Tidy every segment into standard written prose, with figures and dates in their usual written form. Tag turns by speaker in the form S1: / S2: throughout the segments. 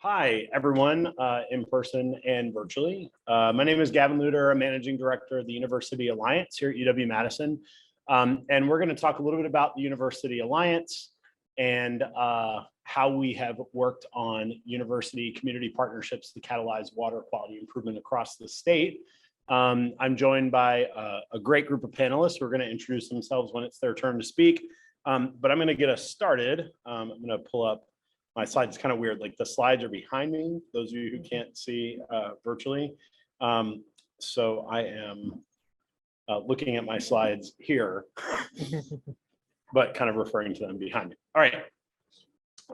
S1: Hi, everyone, in person and virtually. My name is Gavin Luter. I'm Managing Director of the UniverCity Alliance here at UW-Madison. And we're going to talk a little bit about the UniverCity Alliance and how we have worked on university community partnerships to catalyze water quality improvement across the state. I'm joined by a great group of panelists who are going to introduce themselves when it's their turn to speak. But I'm going to get us started. I'm going to pull up my slides. Kind of weird, like the slides are behind me, those of you who can't see virtually. So I am looking at my slides here, but kind of referring to them behind me. All right.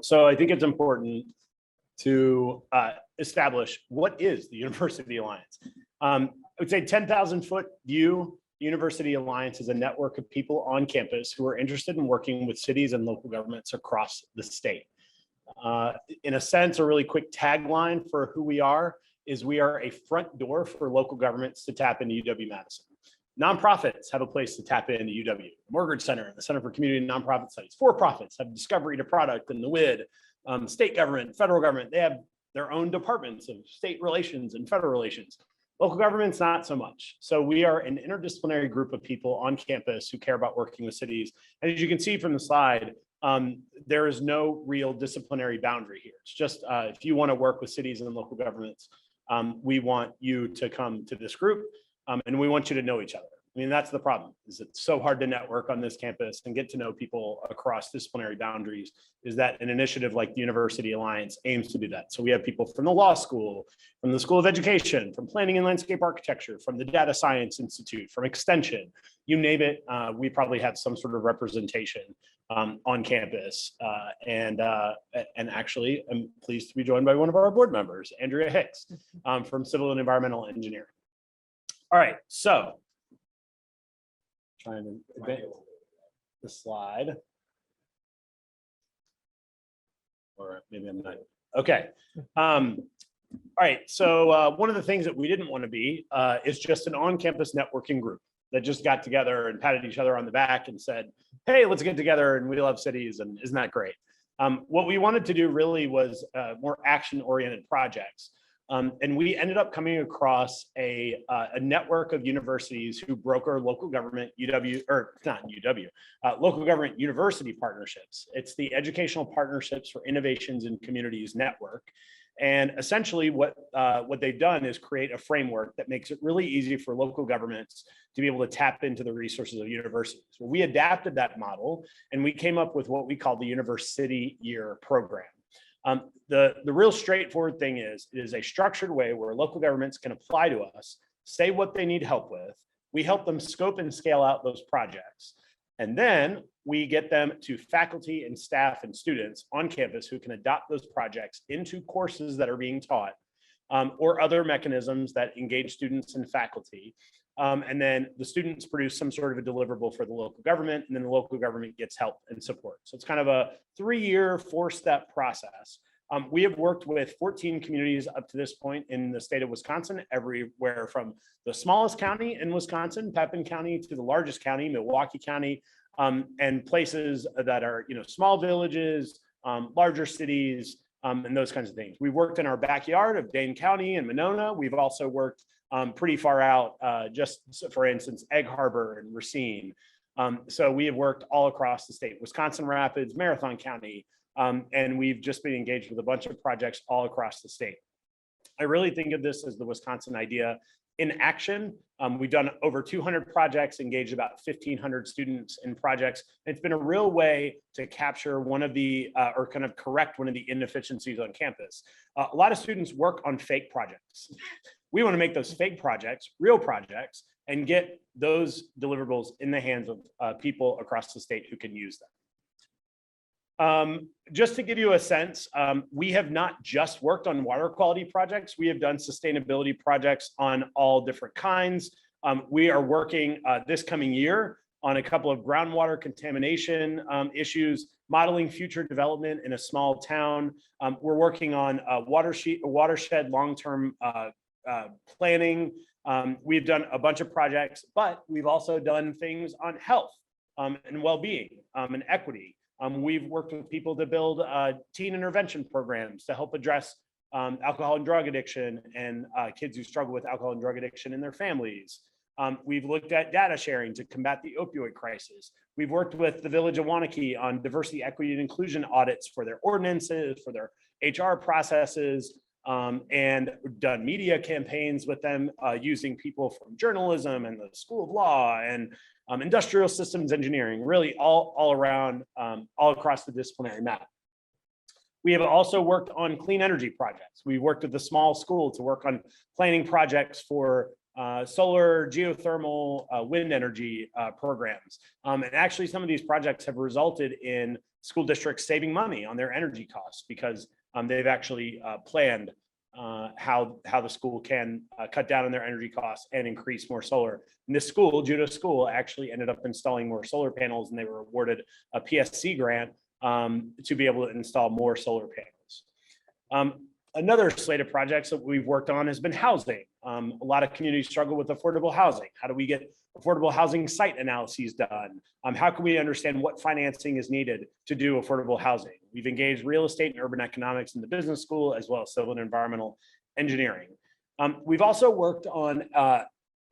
S1: So I think it's important to establish what is the UniverCity Alliance. I would say 10,000 foot view. The UniverCity Alliance is a network of people on campus who are interested in working with cities and local governments across the state. In a sense, a really quick tagline for who we are is we are a front door for local governments to tap into UW-Madison. Nonprofits have a place to tap into UW. The Mortgage Center and the Center for Community and Nonprofit Studies. For-profits have Discovery to Product and the WID. State government, federal government, they have their own departments of state relations and federal relations. Local governments, not so much. So we are an interdisciplinary group of people on campus who care about working with cities. And as you can see from the slide, there is no real disciplinary boundary here. It's just if you want to work with cities and local governments, we want you to come to this group and we want you to know each other. I mean, that's the problem, is it's so hard to network on this campus and get to know people across disciplinary boundaries, is that an initiative like the UniverCity Alliance aims to do that. So we have people from the law school, from the School of Education, from Planning and Landscape Architecture, from the Data Science Institute, from Extension, you name it, we probably have some sort of representation on campus. And actually, I'm pleased to be joined by one of our board members, Andrea Hicks, from Civil and Environmental Engineering. All right, so trying to advance the slide. Or maybe I'm not. Okay. All right, so one of the things that we didn't want to be is just an on-campus networking group that just got together and patted each other on the back and said, hey, let's get together and we love cities and isn't that great? What we wanted to do really was more action-oriented projects. And we ended up coming across a network of universities who broker local government local government university partnerships. It's the Educational Partnerships for Innovations in Communities Network. And essentially what they've done is create a framework that makes it really easy for local governments to be able to tap into the resources of universities. Well, we adapted that model and we came up with what we call the UniverCity Year program. The real straightforward thing is, it is a structured way where local governments can apply to us, say what they need help with. We help them scope and scale out those projects. And then we get them to faculty and staff and students on campus who can adopt those projects into courses that are being taught or other mechanisms that engage students and faculty. And then the students produce some sort of a deliverable for the local government, and then the local government gets help and support. So it's kind of a 3-year, 4-step process. We have worked with 14 communities up to this point in the state of Wisconsin, everywhere from the smallest county in Wisconsin, Pepin County, to the largest county, Milwaukee County, and places that are, small villages, larger cities, and those kinds of things. We've worked in our backyard of Dane County and Monona. We've also worked pretty far out, just for instance, Egg Harbor and Racine. So we have worked all across the state, Wisconsin Rapids, Marathon County, and we've just been engaged with a bunch of projects all across the state. I really think of this as the Wisconsin idea in action. We've done over 200 projects, engaged about 1,500 students in projects. It's been a real way to capture one of the, or kind of correct one of the inefficiencies on campus. A lot of students work on fake projects. We want to make those fake projects real projects and get those deliverables in the hands of people across the state who can use them. Just to give you a sense, we have not just worked on water quality projects. We have done sustainability projects on all different kinds. We are working this coming year on a couple of groundwater contamination issues, modeling future development in a small town. We're working on watershed long-term planning. We've done a bunch of projects, but we've also done things on health and well-being and equity. We've worked with people to build teen intervention programs to help address alcohol and drug addiction and kids who struggle with alcohol and drug addiction in their families. We've looked at data sharing to combat the opioid crisis. We've worked with the Village of Wanakee on diversity, equity, and inclusion audits for their ordinances, for their HR processes, and done media campaigns with them using people from journalism and the School of Law and industrial systems engineering, really all around, all across the disciplinary map. We have also worked on clean energy projects. We worked with a small school to work on planning projects for solar, geothermal, wind energy programs. And actually some of these projects have resulted in school districts saving money on their energy costs because they've actually planned how the school can cut down on their energy costs and increase more solar. And this school, Judah School, actually ended up installing more solar panels, and they were awarded a PSC grant to be able to install more solar panels. Another slate of projects that we've worked on has been housing. A lot of communities struggle with affordable housing. How do we get affordable housing site analyses done? How can we understand what financing is needed to do affordable housing? We've engaged real estate and urban economics in the business school, as well as civil and environmental engineering. We've also worked on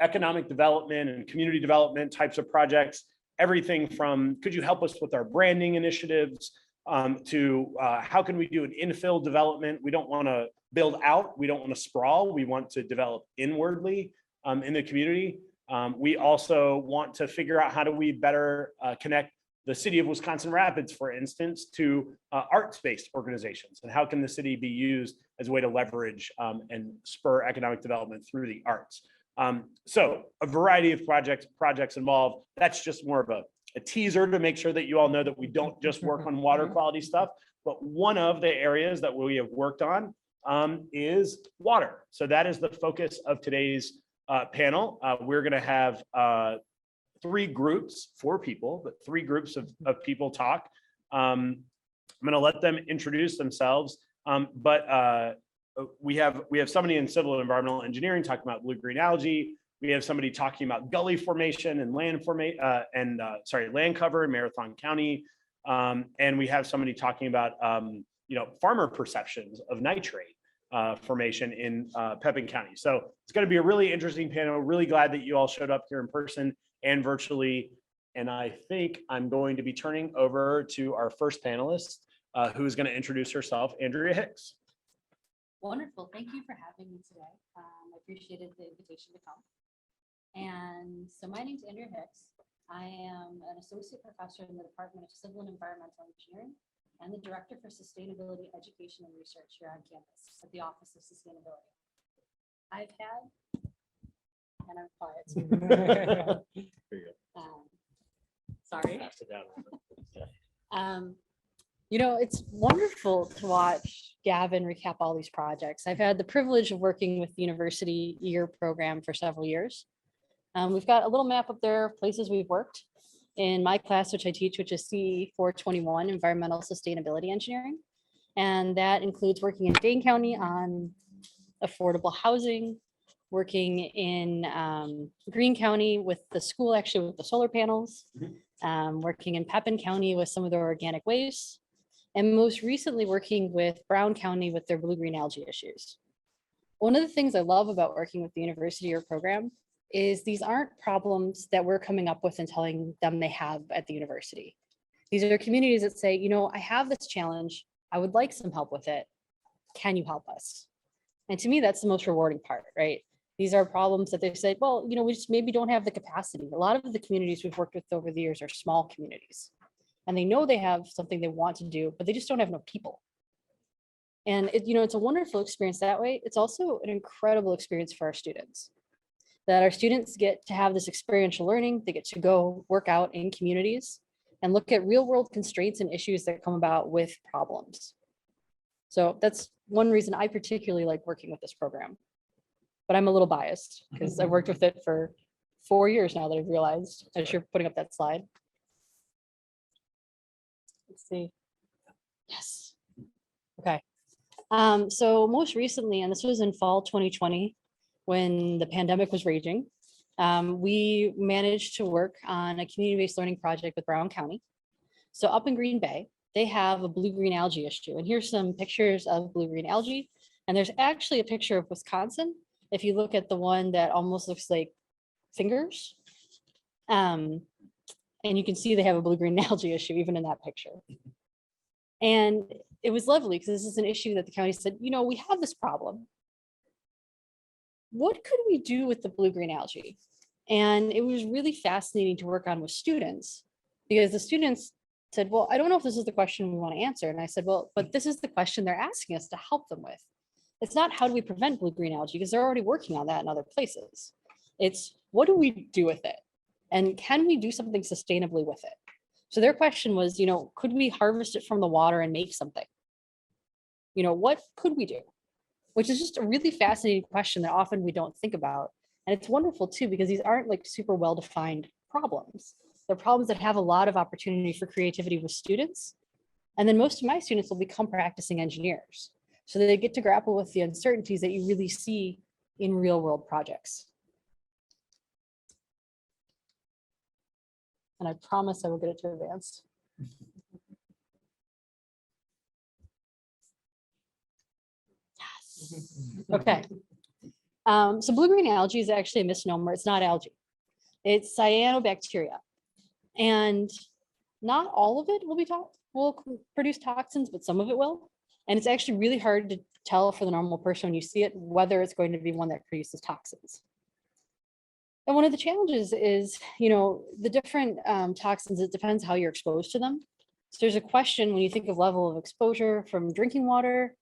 S1: economic development and community development types of projects, everything from, could you help us with our branding initiatives, to how can we do an infill development? We don't want to build out, we don't want to sprawl, we want to develop inwardly in the community. We also want to figure out how do we better connect the city of Wisconsin Rapids, for instance, to arts-based organizations, and how can the city be used as a way to leverage and spur economic development through the arts. So a variety of projects involved. That's just more of a teaser to make sure that you all know that we don't just work on water quality stuff, but one of the areas that we have worked on is water. So that is the focus of today's panel. We're going to have 4 people, but 3 groups of people talk. I'm going to let them introduce themselves, but we have somebody in civil and environmental engineering talking about blue-green algae. We have somebody talking about gully formation and land cover in Marathon County, and we have somebody talking about farmer perceptions of nitrate formation in Pepin County. So it's going to be a really interesting panel. Really glad that you all showed up here in person and virtually. And I think I'm going to be turning over to our first panelist, who is going to introduce herself, Andrea Hicks.
S2: Wonderful. Thank you for having me today. I appreciated the invitation to come. And so my name is Andrea Hicks. I am an associate professor in the Department of Civil and Environmental Engineering and the Director for Sustainability Education and Research here on campus at the Office of Sustainability. I've had, and I'm quiet. Sorry. It's wonderful to watch Gavin recap all these projects. I've had the privilege of working with the UniverCity Year program for several years. We've got a little map up there of places we've worked in my class, which I teach, which is CE 421, Environmental Sustainability Engineering. And that includes working in Dane County on affordable housing, working in Greene County with the school, actually with the solar panels, working in Pepin County with some of their organic waste, and most recently working with Brown County with their blue-green algae issues. One of the things I love about working with the UniverCity Year program is these aren't problems that we're coming up with and telling them they have at the university. These are communities that say, I have this challenge, I would like some help with it. Can you help us? And to me, that's the most rewarding part, right? These are problems that they say, well, we just maybe don't have the capacity. A lot of the communities we've worked with over the years are small communities, and they know they have something they want to do, but they just don't have enough people. And it's a wonderful experience that way. It's also an incredible experience for our students, that our students get to have this experiential learning. They get to go work out in communities and look at real world constraints and issues that come about with problems. So that's one reason I particularly like working with this program. But I'm a little biased because I've worked with it for 4 years now that I've realized, as you're putting up that slide. Let's see. Yes. Okay. So most recently, and this was in fall 2020, when the pandemic was raging, we managed to work on a community-based learning project with Brown County. So up in Green Bay, they have a blue-green algae issue. And here's some pictures of blue-green algae. And there's actually a picture of Wisconsin. If you look at the one that almost looks like fingers, and you can see they have a blue-green algae issue even in that picture. And it was lovely because this is an issue that the county said, you know, we have this problem. What could we do with the blue-green algae? And it was really fascinating to work on with students because the students said, well, I don't know if this is the question we want to answer. And I said, well, but this is the question they're asking us to help them with. It's not how do we prevent blue-green algae because they're already working on that in other places. It's what do we do with it? And can we do something sustainably with it? So their question was, you know, could we harvest it from the water and make something? You know, what could we do? Which is just a really fascinating question that often we don't think about. And it's wonderful too, because these aren't like super well-defined problems. They're problems that have a lot of opportunity for creativity with students. And then most of my students will become practicing engineers. So they get to grapple with the uncertainties that you really see in real world projects. And I promise I will get it to advance. Yes. Okay. So blue-green algae is actually a misnomer. It's not algae. It's cyanobacteria. And not all of it will produce toxins, but some of it will. And it's actually really hard to tell for the normal person when you see it, whether it's going to be one that produces toxins. And one of the challenges is, you know, the different toxins, it depends how you're exposed to them. So there's a question when you think of level of exposure from drinking water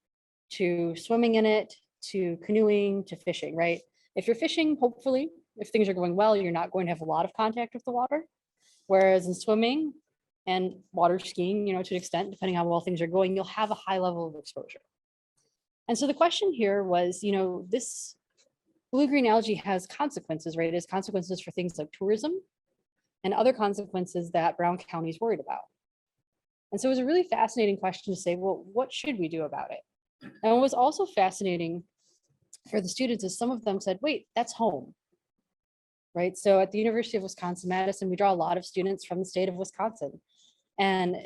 S2: to swimming in it, to canoeing, to fishing, right? If you're fishing, hopefully, if things are going well, you're not going to have a lot of contact with the water. Whereas in swimming and water skiing, you know, to an extent, depending on how well things are going, you'll have a high level of exposure. And so the question here was, you know, this blue-green algae has consequences, right? It has consequences for things like tourism and other consequences that Brown County is worried about. And so it was a really fascinating question to say, well, what should we do about it? And what was also fascinating for the students is some of them said, wait, that's home, right? So at the University of Wisconsin-Madison, we draw a lot of students from the state of Wisconsin. And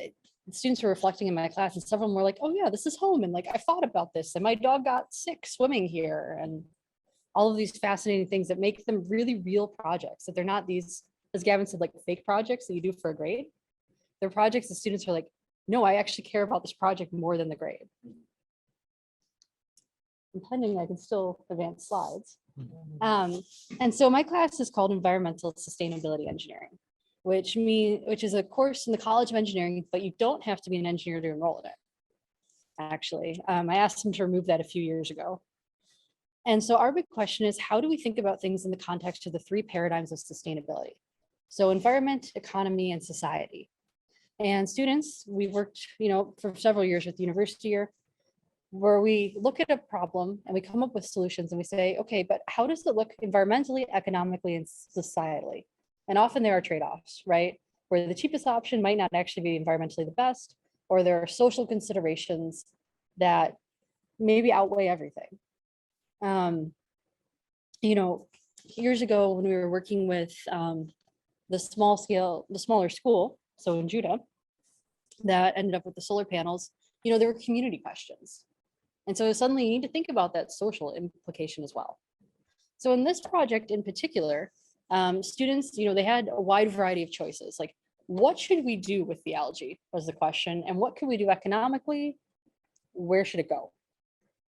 S2: students were reflecting in my class and several were like, oh yeah, this is home. And like, I thought about this and my dog got sick swimming here. And all of these fascinating things that make them really real projects, that they're not these, as Gavin said, like fake projects that you do for a grade. They're projects that students are like, no, I actually care about this project more than the grade. And pending, I can still advance slides. And so my class is called Environmental Sustainability Engineering, which is a course in the College of Engineering, but you don't have to be an engineer to enroll in it. Actually, I asked them to remove that a few years ago. And so our big question is, how do we think about things in the context of the three paradigms of sustainability? So environment, economy, and society. And students, we worked, you know, for several years with UniverCity Year, where we look at a problem and we come up with solutions and we say, okay, but how does it look environmentally, economically, and societally? And often there are trade-offs, right? Where the cheapest option might not actually be environmentally the best, or there are social considerations that maybe outweigh everything. You know, years ago when we were working with the smaller school, so in Judah, that ended up with the solar panels, you know, there were community questions. And so suddenly you need to think about that social implication as well. So in this project in particular, students, you know, they had a wide variety of choices. Like, what should we do with the algae was the question. And what can we do economically? Where should it go?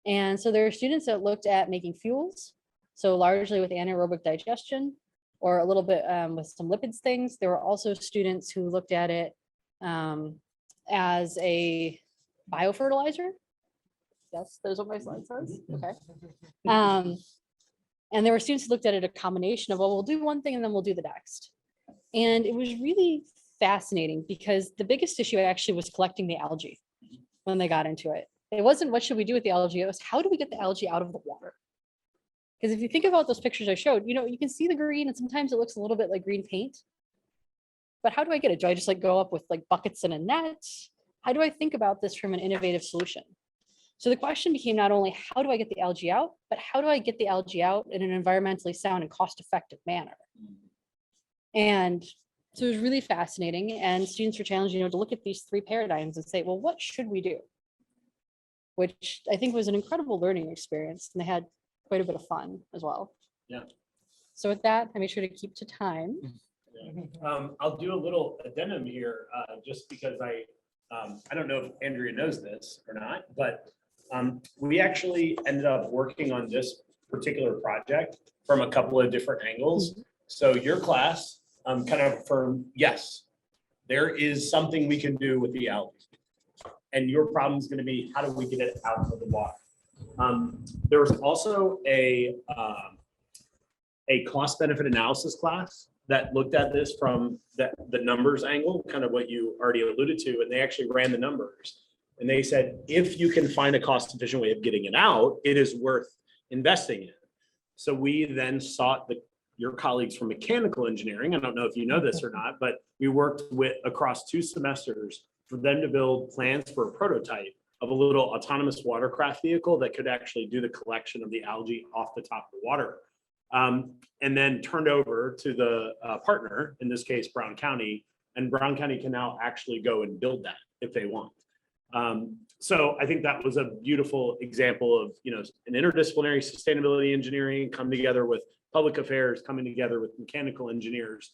S2: And so there are students that looked at making fuels. So largely with anaerobic digestion or a little bit with some lipids things. There were also students who looked at it as a biofertilizer. Yes, that's what my slide says. Okay. And there were students who looked at it a combination of, well, we'll do one thing and then we'll do the next. And it was really fascinating because the biggest issue actually was collecting the algae when they got into it. It wasn't what should we do with the algae, it was how do we get the algae out of the water? Because if you think about those pictures I showed, you know, you can see the green and sometimes it looks a little bit like green paint. But how do I get it? Do I just like go up with like buckets and a net? How do I think about this from an innovative solution? So the question became not only how do I get the algae out, but how do I get the algae out in an environmentally sound and cost-effective manner? And so it was really fascinating. And students were challenged, you know, to look at these three paradigms and say, well, what should we do? which I think was an incredible learning experience. And they had quite a bit of fun as well.
S1: Yeah.
S2: So with that, I made sure to keep to time.
S1: I'll do a little addendum here, just because I don't know if Andrea knows this or not, but we actually ended up working on this particular project from a couple of different angles. So your class kind of affirmed, yes, there is something we can do with the algae. And your problem is going to be, how do we get it out of the water? There was also a cost benefit analysis class that looked at this from the numbers angle, kind of what you already alluded to, and they actually ran the numbers. And they said, if you can find a cost efficient way of getting it out, it is worth investing in. So we then sought your colleagues from mechanical engineering. I don't know if you know this or not, but we worked with across 2 semesters for them to build plans for a prototype of a little autonomous watercraft vehicle that could actually do the collection of the algae off the top of the water. And then turned over to the partner, in this case, Brown County, and Brown County can now actually go and build that if they want. So I think that was a beautiful example of, an interdisciplinary sustainability engineering come together with public affairs, coming together with mechanical engineers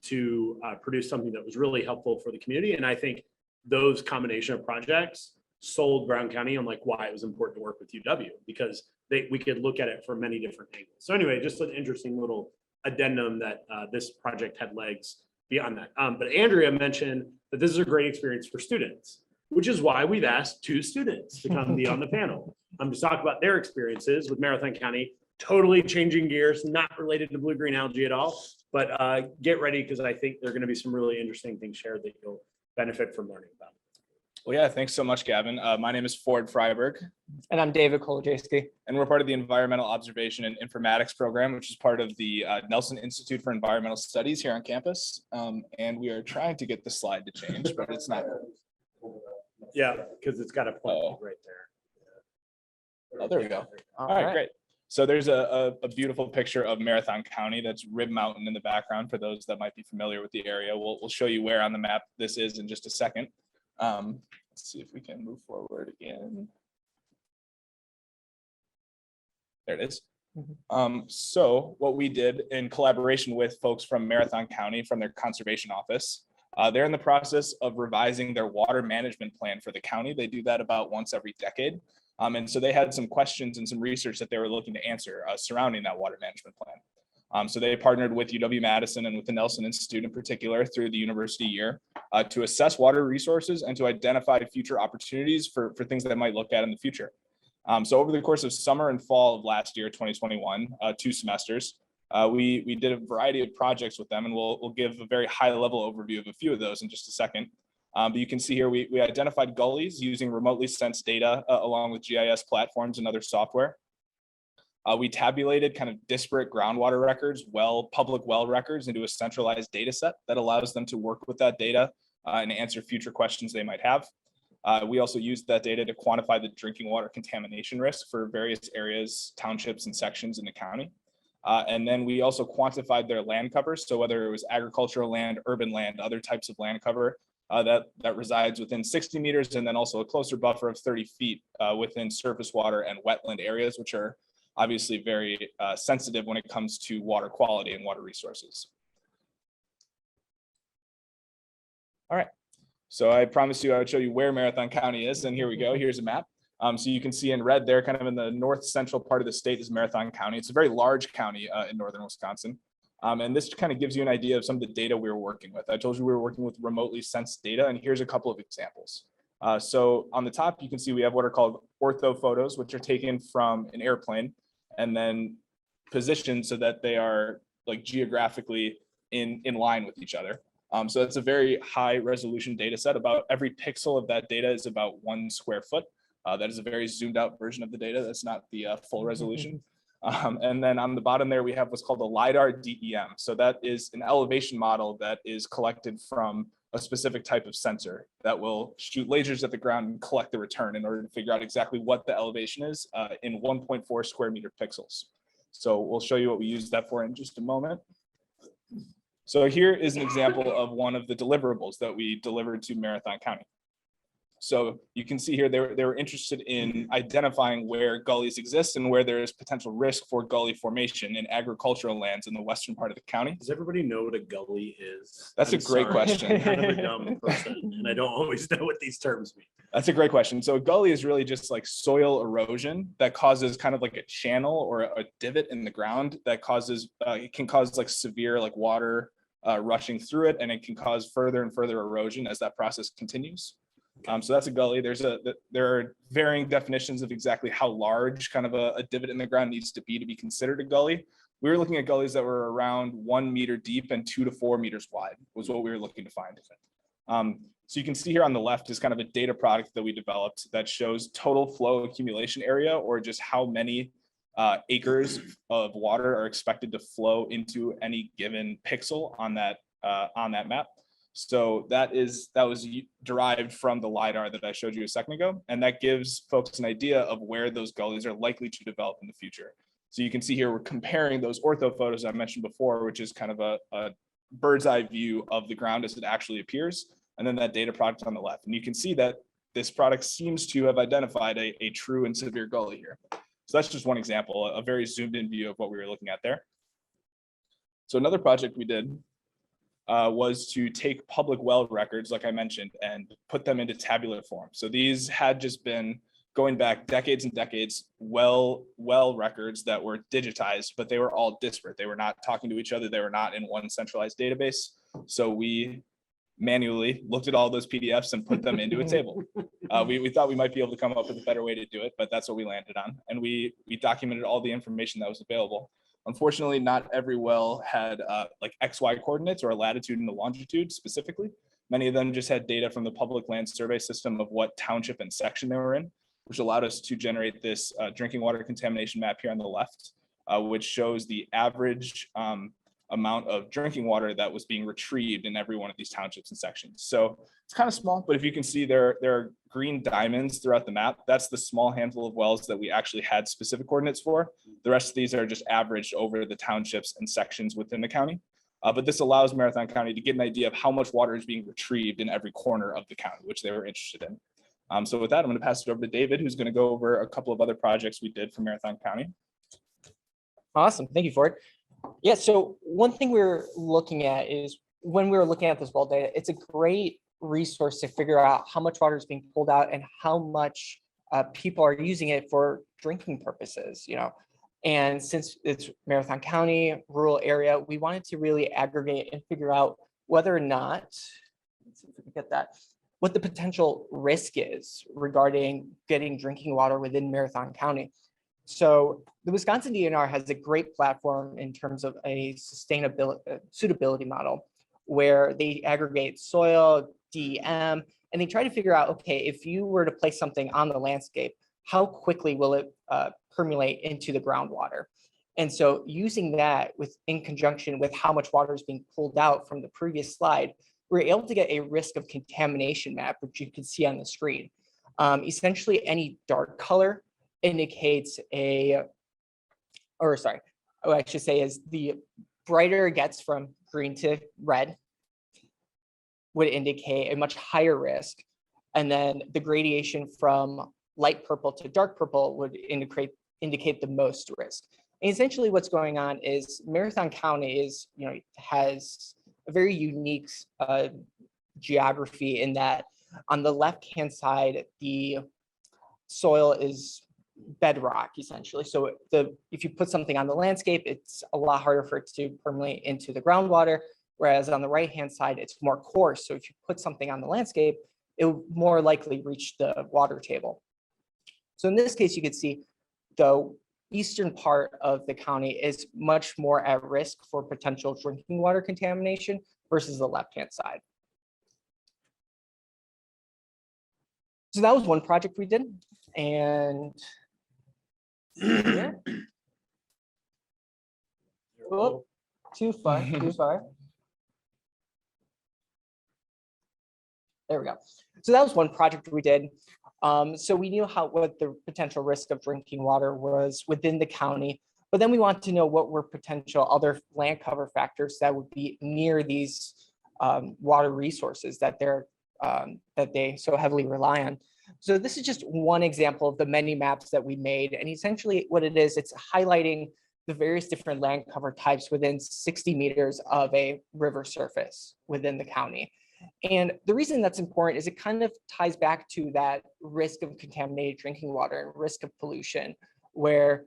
S1: to produce something that was really helpful for the community. And I think those combination of projects sold Brown County on why it was important to work with UW, because we could look at it from many different angles. So anyway, just an interesting little addendum that this project had legs beyond that. But Andrea mentioned that this is a great experience for students, which is why we've asked 2 students to come be on the panel to talk about their experiences with Marathon County. Totally changing gears, not related to blue-green algae at all, but get ready, because I think there are going to be some really interesting things shared that you'll benefit from learning about.
S3: Well, yeah, thanks so much, Gavin. My name is Ford Freiberg.
S4: And I'm David Kolajewski.
S3: And we're part of the Environmental Observation and Informatics program, which is part of the Nelson Institute for Environmental Studies here on campus. And we are trying to get the slide to change, but it's not.
S1: Yeah, because it's got a point right there.
S3: Oh, there we go.
S4: All
S3: right, great. So there's a beautiful picture of Marathon County. That's Rib Mountain in the background for those that might be familiar with the area. We'll show you where on the map this is in just a second. Let's see if we can move forward again. There it is. So what we did in collaboration with folks from Marathon County, from their conservation office, they're in the process of revising their water management plan for the county. They do that about once every decade. And so they had some questions and some research that they were looking to answer surrounding that water management plan. So they partnered with UW-Madison and with the Nelson Institute in particular through the UniverCity Year to assess water resources and to identify future opportunities for things that I might look at in the future. So over the course of summer and fall of last year, 2021, 2 semesters, we did a variety of projects with them, and we'll give a very high level overview of a few of those in just a second. But you can see here, we identified gullies using remotely sensed data along with GIS platforms and other software. We tabulated kind of disparate groundwater records, public well records into a centralized data set that allows them to work with that data and answer future questions they might have. We also used that data to quantify the drinking water contamination risk for various areas, townships, and sections in the county. And then we also quantified their land covers. So whether it was agricultural land, urban land, other types of land cover that resides within 60 meters, and then also a closer buffer of 30 feet within surface water and wetland areas, which are obviously very sensitive when it comes to water quality and water resources. All right, so I promised you I would show you where Marathon County is, and here we go. Here's a map. So you can see in red there, kind of in the north central part of the state is Marathon County. It's a very large county in northern Wisconsin. And this kind of gives you an idea of some of the data we were working with. I told you we were working with remotely sensed data, and here's a couple of examples. So on the top, you can see we have what are called ortho photos, which are taken from an airplane and then positioned so that they are like geographically in line with each other. So it's a very high resolution data set. About every pixel of that data is about 1 square foot. That is a very zoomed out version of the data. That's not the full resolution. And then on the bottom there, we have what's called a LiDAR DEM. So that is an elevation model that is collected from a specific type of sensor that will shoot lasers at the ground and collect the return in order to figure out exactly what the elevation is in 1.4 square meter pixels. So we'll show you what we use that for in just a moment. So here is an example of one of the deliverables that we delivered to Marathon County. So you can see here, they were interested in identifying where gullies exist and where there is potential risk for gully formation in agricultural lands in the western part of the county.
S1: Does everybody know what a gully is?
S3: That's a great question.
S1: I'm kind of a dumb person and I don't always know what these terms mean.
S3: That's a great question. So a gully is really just like soil erosion that causes kind of like a channel or a divot in the ground that causes, it can cause like severe like water rushing through it, and it can cause further and further erosion as that process continues. So that's a gully. There are varying definitions of exactly how large kind of a divot in the ground needs to be considered a gully. We were looking at gullies that were around 1 meter deep and 2 to 4 meters wide was what we were looking to find. So you can see here on the left is kind of a data product that we developed that shows total flow accumulation area, or just how many acres of water are expected to flow into any given pixel on that map. So that was derived from the LiDAR that I showed you a second ago, and that gives folks an idea of where those gullies are likely to develop in the future. So you can see here we're comparing those ortho photos I mentioned before, which is kind of a bird's eye view of the ground as it actually appears, and then that data product on the left. And you can see that this product seems to have identified a true and severe gully here. So that's just one example, a very zoomed in view of what we were looking at there. So another project we did was to take public well records, like I mentioned, and put them into tabular form. So these had just been going back decades and decades, well records that were digitized, but they were all disparate. They were not talking to each other. They were not in one centralized database. So we manually looked at all those PDFs and put them into a table. We thought we might be able to come up with a better way to do it, but that's what we landed on. And we documented all the information that was available. Unfortunately, not every well had like XY coordinates or a latitude and a longitude specifically. Many of them just had data from the public land survey system of what township and section they were in, which allowed us to generate this drinking water contamination map here on the left, which shows the average amount of drinking water that was being retrieved in every one of these townships and sections. So it's kind of small, but if you can see there are green diamonds throughout the map. That's the small handful of wells that we actually had specific coordinates for. The rest of these are just averaged over the townships and sections within the county. But this allows Marathon County to get an idea of how much water is being retrieved in every corner of the county, which they were interested in. So with that, I'm going to pass it over to David, who's going to go over a couple of other projects we did for Marathon County.
S4: Awesome. Thank you, Ford. Yeah, so one thing we're looking at is when we were looking at this well data, it's a great resource to figure out how much water is being pulled out and how much people are using it for drinking purposes, And since it's Marathon County, rural area, we wanted to really aggregate and figure out whether or not, let's see if we can get that, what the potential risk is regarding getting drinking water within Marathon County. So the Wisconsin DNR has a great platform in terms of a suitability model where they aggregate soil, DEM, and they try to figure out, okay, if you were to place something on the landscape, how quickly will it permeate into the groundwater? And so using that in conjunction with how much water is being pulled out from the previous slide, we're able to get a risk of contamination map, which you can see on the screen. Essentially, any dark color indicates what I should say is the brighter it gets from green to red would indicate a much higher risk. And then the gradation from light purple to dark purple would indicate the most risk. And essentially what's going on is Marathon County has a very unique geography in that on the left-hand side, the soil is bedrock essentially. So if you put something on the landscape, it's a lot harder for it to permeate into the groundwater. Whereas on the right-hand side, it's more coarse. So if you put something on the landscape, it will more likely reach the water table. So in this case, you could see the eastern part of the county is much more at risk for potential drinking water contamination versus the left-hand side. So that was one project we did. And oh, too far. There we go. So that was one project we did. So we knew what the potential risk of drinking water was within the county, but then we want to know what were potential other land cover factors that would be near these water resources that they're that they so heavily rely on. So this is just one example of the many maps that we made. And essentially what it is, it's highlighting the various different land cover types within 60 meters of a river surface within the county. And the reason that's important is it kind of ties back to that risk of contaminated drinking water and risk of pollution, where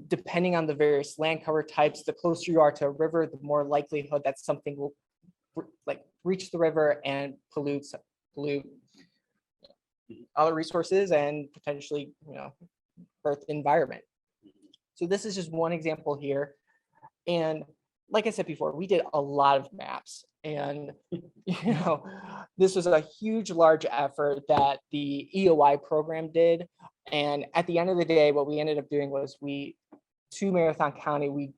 S4: depending on the various land cover types, the closer you are to a river, the more likelihood that something will reach the river and pollute other resources and potentially, earth environment. So this is just one example here. And like I said before, we did a lot of maps, and this was a huge, large effort that the EOI program did. And at the end of the day, what we ended up doing was to Marathon County, we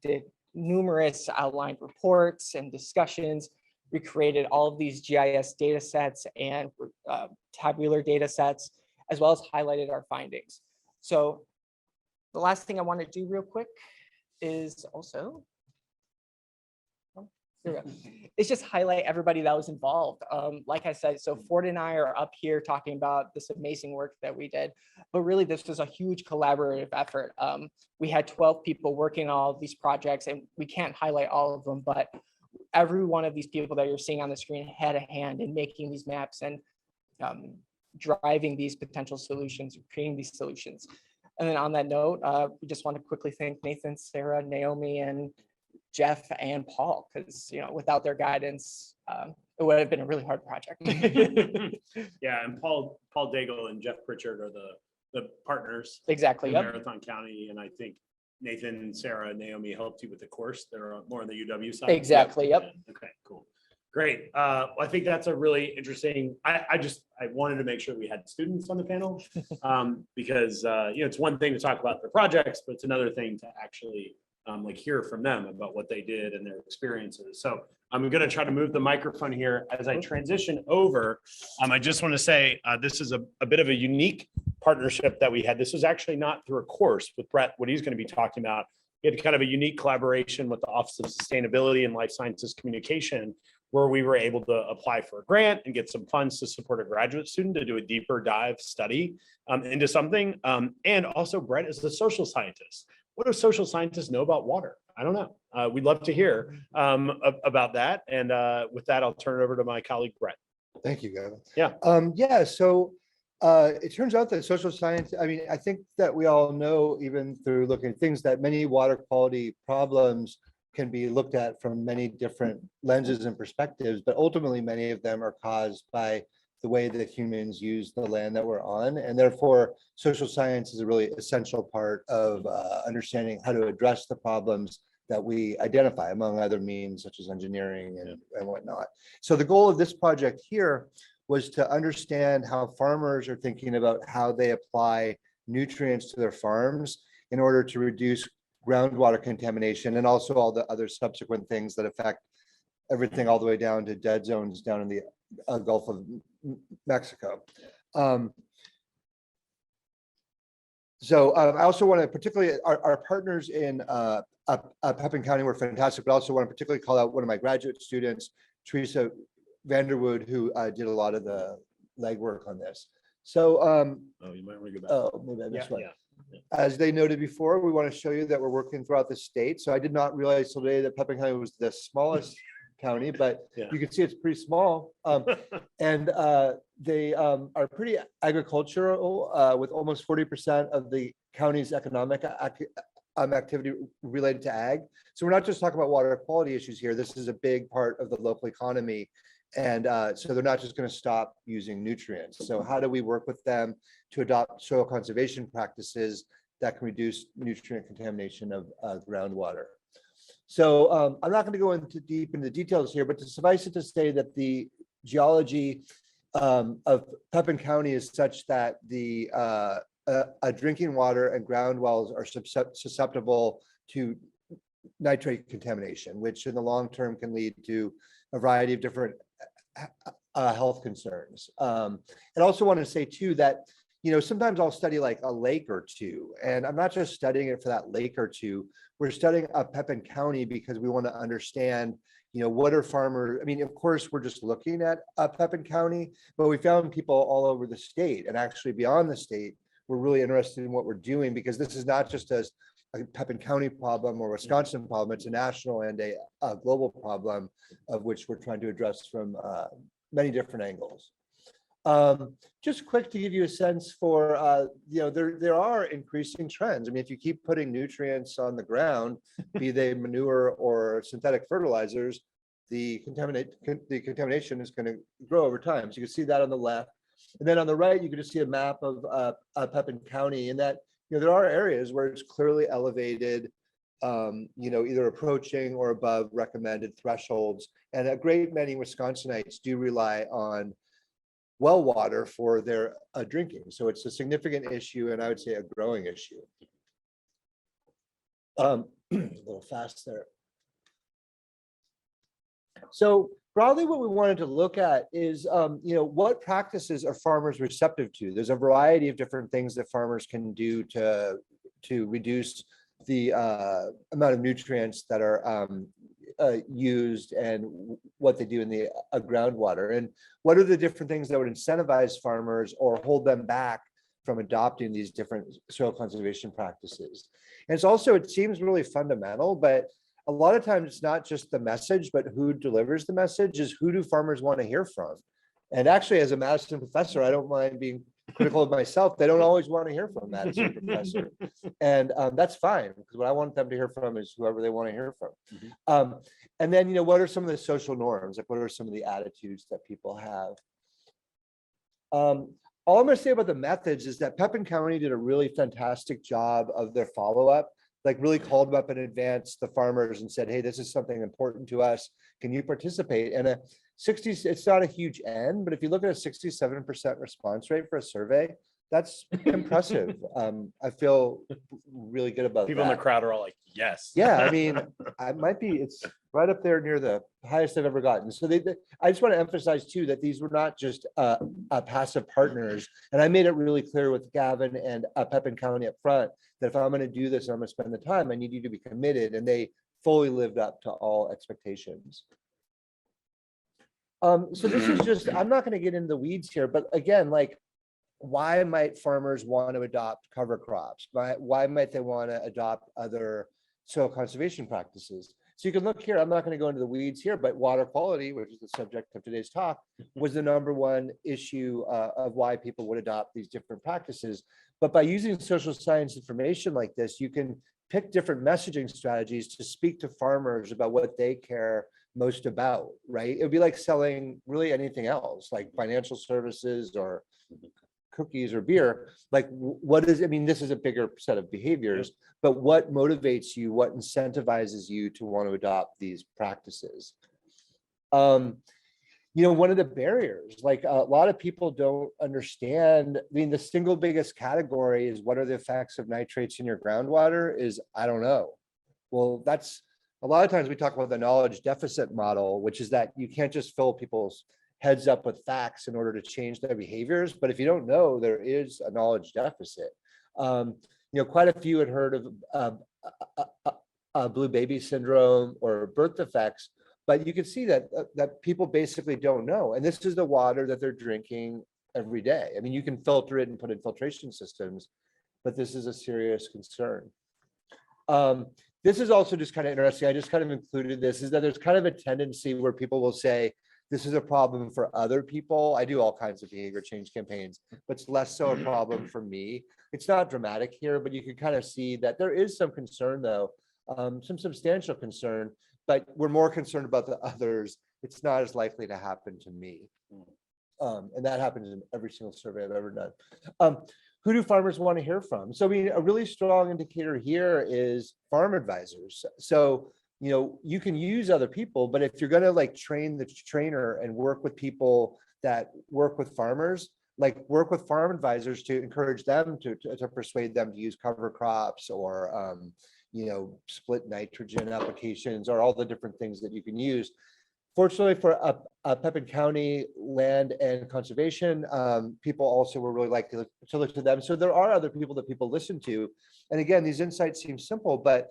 S4: did numerous outlined reports and discussions. We created all of these GIS data sets and tabular data sets, as well as highlighted our findings. So the last thing I want to do real quick is also, it's just highlight everybody that was involved. Like I said, so Ford and I are up here talking about this amazing work that we did, but really this was a huge collaborative effort. We had 12 people working on all of these projects, and we can't highlight all of them, but every one of these people that you're seeing on the screen had a hand in making these maps and driving these potential solutions, creating these solutions. And then on that note, we just want to quickly thank Nathan, Sarah, Naomi, and Jeff and Paul, because without their guidance, it would have been a really hard project.
S1: Yeah, and Paul Daigle and Jeff Pritchard are the partners.
S4: Exactly.
S1: In
S4: Yep.
S1: Marathon County, and I think Nathan, Sarah, and Naomi helped you with the course. They're more on the UW side.
S4: Exactly. Yep.
S1: Okay, cool. Great. Well, I think that's a really interesting, I wanted to make sure we had students on the panel because, it's one thing to talk about their projects, but it's another thing to actually hear from them about what they did and their experiences. So I'm going to try to move the microphone here as I transition over. I just want to say this is a bit of a unique partnership that we had. This was actually not through a course with Brett, what he's going to be talking about. We had kind of a unique collaboration with the Office of Sustainability and Life Sciences Communication, where we were able to apply for a grant and get some funds to support a graduate student to do a deeper dive study into something. And also Brett is a social scientist. What do social scientists know about water? I don't know. We'd love to hear about that. And with that, I'll turn it over to my colleague, Brett.
S5: Thank you, Gavin.
S1: Yeah.
S5: So it turns out that social science, I think that we all know, even through looking at things, that many water quality problems can be looked at from many different lenses and perspectives, but ultimately many of them are caused by the way that humans use the land that we're on. And therefore, social science is a really essential part of understanding how to address the problems that we identify, among other means such as engineering and whatnot. So the goal of this project here was to understand how farmers are thinking about how they apply nutrients to their farms in order to reduce groundwater contamination and also all the other subsequent things that affect everything all the way down to dead zones down in the Gulf of Mexico. So I also want to particularly, our partners in Pepin County were fantastic, but also want to particularly call out one of my graduate students, Teresa Vanderwood, who did a lot of the legwork on this. So,
S1: Oh, you might want to go back.
S5: oh, maybe I missed one.
S1: Yeah.
S5: As they noted before, we want to show you that we're working throughout the state. So I did not realize today that Pepin County was the smallest county, but
S1: Yeah.
S5: you can see it's pretty small. And they are pretty agricultural, with almost 40% of the county's economic activity related to ag. So we're not just talking about water quality issues here. This is a big part of the local economy. And so they're not just going to stop using nutrients. So how do we work with them to adopt soil conservation practices that can reduce nutrient contamination of groundwater? So I'm not going to go into deep into details here, but to suffice it to say that the geology of Pepin County is such that the drinking water and ground wells are susceptible to nitrate contamination, which in the long term can lead to a variety of different health concerns. And also want to say too that, sometimes I'll study like a lake or two, and I'm not just studying it for that lake or two. We're studying Pepin County because we want to understand, what are farmers? I mean, of course, we're just looking at Pepin County, but we found people all over the state and actually beyond the state. We're really interested in what we're doing because this is not just a Pepin County problem or Wisconsin problem. It's a national and a global problem of which we're trying to address from many different angles. Just quick to give you a sense for, there are increasing trends. I mean, if you keep putting nutrients on the ground, be they manure or synthetic fertilizers, the contamination is going to grow over time. So you can see that on the left. And then on the right, you can just see a map of Pepin County, and that, there are areas where it's clearly elevated, either approaching or above recommended thresholds. And a great many Wisconsinites do rely on well water for their drinking. So it's a significant issue, and I would say a growing issue. A little fast there. So broadly, what we wanted to look at is, what practices are farmers receptive to? There's a variety of different things that farmers can do to reduce the amount of nutrients that are used and what they do in the groundwater, and what are the different things that would incentivize farmers or hold them back from adopting these different soil conservation practices. And it's also, it seems really fundamental, but a lot of times it's not just the message, but who delivers the message is who do farmers want to hear from. And actually, as a Madison professor, I don't mind being critical of myself. They don't always want to hear from Madison professor. And that's fine, because what I want them to hear from is whoever they want to hear from. And then, what are some of the social norms? Like, what are some of the attitudes that people have? All I'm going to say about the methods is that Pepin County did a really fantastic job of their follow-up, like really called them up in advance, the farmers, and said, hey, this is something important to us. Can you participate? And it's not a huge N, but if you look at a 67% response rate for a survey, that's impressive. I feel really good about
S1: People
S5: that.
S1: in the crowd are all like, yes.
S5: Yeah, I mean, it's right up there near the highest I've ever gotten. So I just want to emphasize too, that these were not just passive partners. And I made it really clear with Gavin and Pepin County up front, that if I'm going to do this, I'm going to spend the time, I need you to be committed. And they fully lived up to all expectations. So this is just, I'm not going to get into the weeds here, but again, like, why might farmers want to adopt cover crops? Why might they want to adopt other soil conservation practices? So you can look here, I'm not going to go into the weeds here, but water quality, which is the subject of today's talk, was the #1 issue of why people would adopt these different practices. But by using social science information like this, you can pick different messaging strategies to speak to farmers about what they care most about, right? It would be like selling really anything else, like financial services or cookies or beer. Like, what is, I mean, this is a bigger set of behaviors, but what motivates you, what incentivizes you to want to adopt these practices? One of the barriers, like a lot of people don't understand, I mean, the single biggest category is what are the effects of nitrates in your groundwater is, I don't know. Well, that's, a lot of times we talk about the knowledge deficit model, which is that you can't just fill people's heads up with facts in order to change their behaviors. But if you don't know, there is a knowledge deficit. Quite a few had heard of blue baby syndrome or birth defects, but you can see that people basically don't know. And this is the water that they're drinking every day. I mean, you can filter it and put in filtration systems, but this is a serious concern. This is also just kind of interesting. I just kind of included this, is that there's kind of a tendency where people will say, this is a problem for other people. I do all kinds of behavior change campaigns, but it's less so a problem for me. It's not dramatic here, but you can kind of see that there is some concern though, some substantial concern, but we're more concerned about the others. It's not as likely to happen to me. And that happens in every single survey I've ever done. Who do farmers want to hear from? So I mean, a really strong indicator here is farm advisors. So, you can use other people, but if you're going to like train the trainer and work with people that work with farmers, like work with farm advisors to encourage them to persuade them to use cover crops or, split nitrogen applications or all the different things that you can use. Fortunately for Pepin County land and conservation, people also were really likely to look to them. So there are other people that people listen to. And again, these insights seem simple, but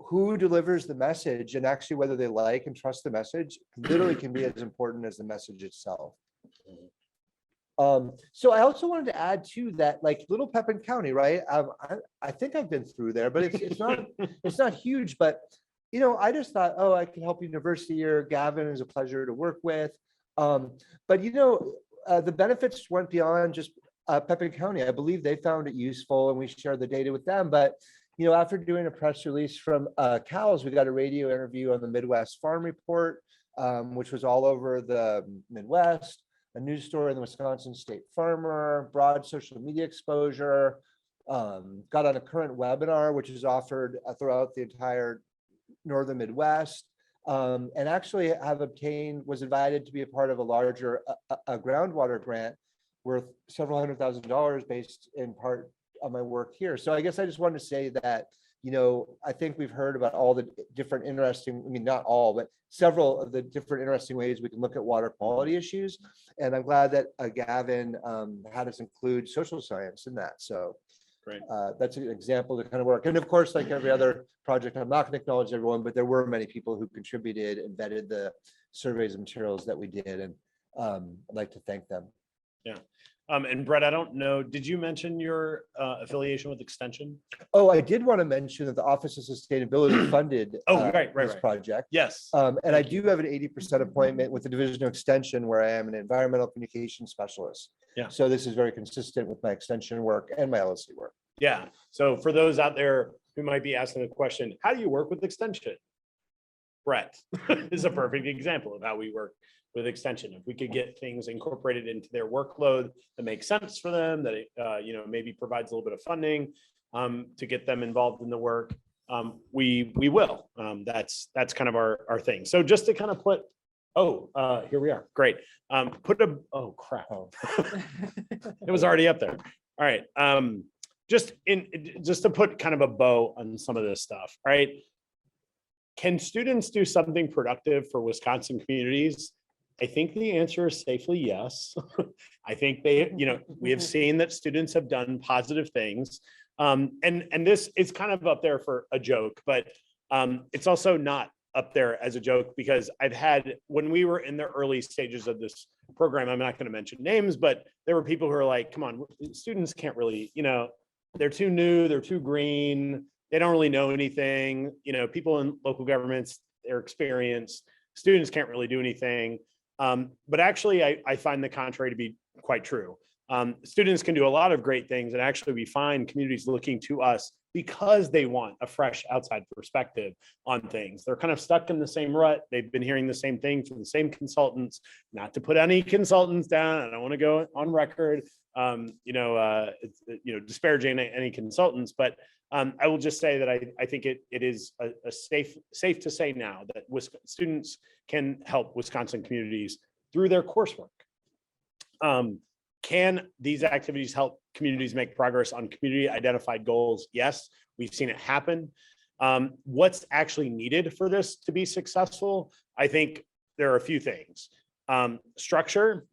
S5: who delivers the message and actually whether they like and trust the message literally can be as important as the message itself. So I also wanted to add to that, like Little Pepin County, right? I think I've been through there, but it's not huge. But you know, I just thought, oh, I can help University Year. Gavin is a pleasure to work with. But you know, the benefits went beyond just Pepin County. I believe they found it useful, and we shared the data with them. But you know, after doing a press release from cows, we got a radio interview on the Midwest Farm Report, which was all over the Midwest. A news story in the Wisconsin State Farmer, broad social media exposure, got on a current webinar, which is offered throughout the entire Northern Midwest, and actually was invited to be a part of a larger a groundwater grant worth several $100,000 based in part on my work here. So I guess I just wanted to say that, you know, I think we've heard about all the different interesting, I mean, not all, but several of the different interesting ways we can look at water quality issues. And I'm glad that Gavin had us include social science in that. So
S1: Great.
S5: That's an example to kind of work. And of course, like every other project, I'm not going to acknowledge everyone, but there were many people who contributed and vetted the surveys and materials that we did. And I'd like to thank them.
S1: Yeah. And Brett, I don't know, did you mention your affiliation with Extension?
S5: Oh, I did want to mention that the Office of Sustainability funded this project.
S1: Yes.
S5: And I do have an 80% appointment with the Division of Extension where I am an environmental communication specialist.
S1: Yeah.
S5: So this is very consistent with my extension work and my LSC work.
S1: Yeah. So for those out there who might be asking the question, how do you work with Extension? Brett is a perfect example of how we work with Extension. If we could get things incorporated into their workload that makes sense for them, that it, you know, maybe provides a little bit of funding to get them involved in the work, we will. That's kind of our thing. So just to kind of put, here we are. Great. Oh crap. It was already up there. All right. Just to put kind of a bow on some of this stuff, right? Can students do something productive for Wisconsin communities? I think the answer is safely yes. I think we have seen that students have done positive things. And this is kind of up there for a joke, but it's also not up there as a joke because when we were in the early stages of this program, I'm not going to mention names, but there were people who are like, come on, students can't really, you know, they're too new, they're too green, they don't really know anything. You know, people in local governments, they're experienced, students can't really do anything. But actually, I find the contrary to be quite true. Students can do a lot of great things, and actually we find communities looking to us because they want a fresh outside perspective on things. They're kind of stuck in the same rut. They've been hearing the same thing from the same consultants, not to put any consultants down. I don't want to go on record, disparaging any consultants, but I will just say that I think it is a safe to say now that students can help Wisconsin communities through their coursework. Can these activities help communities make progress on community identified goals? Yes, we've seen it happen. What's actually needed for this to be successful? I think there are a few things. The structure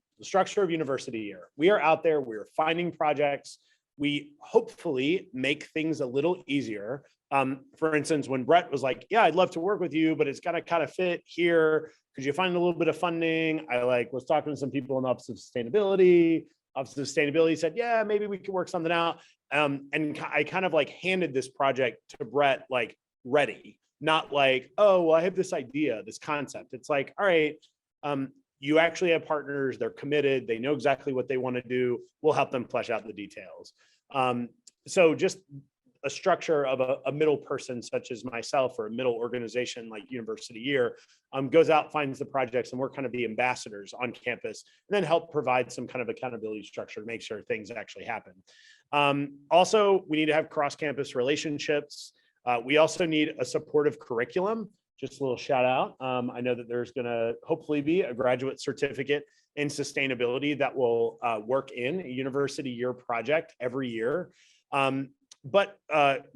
S1: of University Year. We are out there, we're finding projects. We hopefully make things a little easier. For instance, when Brett was like, yeah, I'd love to work with you, but it's got to kind of fit here. Could you find a little bit of funding? I was talking to some people in the Office of Sustainability. Office of Sustainability said, yeah, maybe we could work something out. And I kind of handed this project to Brett, ready, not oh, well, I have this idea, this concept. It's all right, you actually have partners, they're committed, they know exactly what they want to do. We'll help them flesh out the details. So just a structure of a middle person such as myself or a middle organization like University Year goes out, finds the projects, and we're kind of the ambassadors on campus, and then help provide some kind of accountability structure to make sure things actually happen. Also, we need to have cross-campus relationships. We also need a supportive curriculum. Just a little shout out. I know that there's going to hopefully be a graduate certificate in sustainability that will work in a University Year project every year. But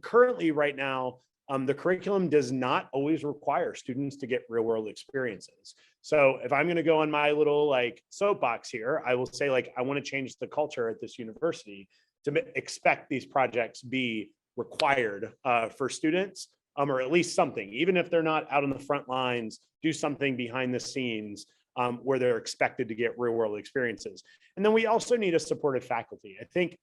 S1: currently right now, the curriculum does not always require students to get real world experiences. So if I'm going to go on my little soapbox here, I will say I want to change the culture at this university to expect these projects be required for students or at least something, even if they're not out on the front lines, do something behind the scenes where they're expected to get real world experiences. And then we also need a supportive faculty. I think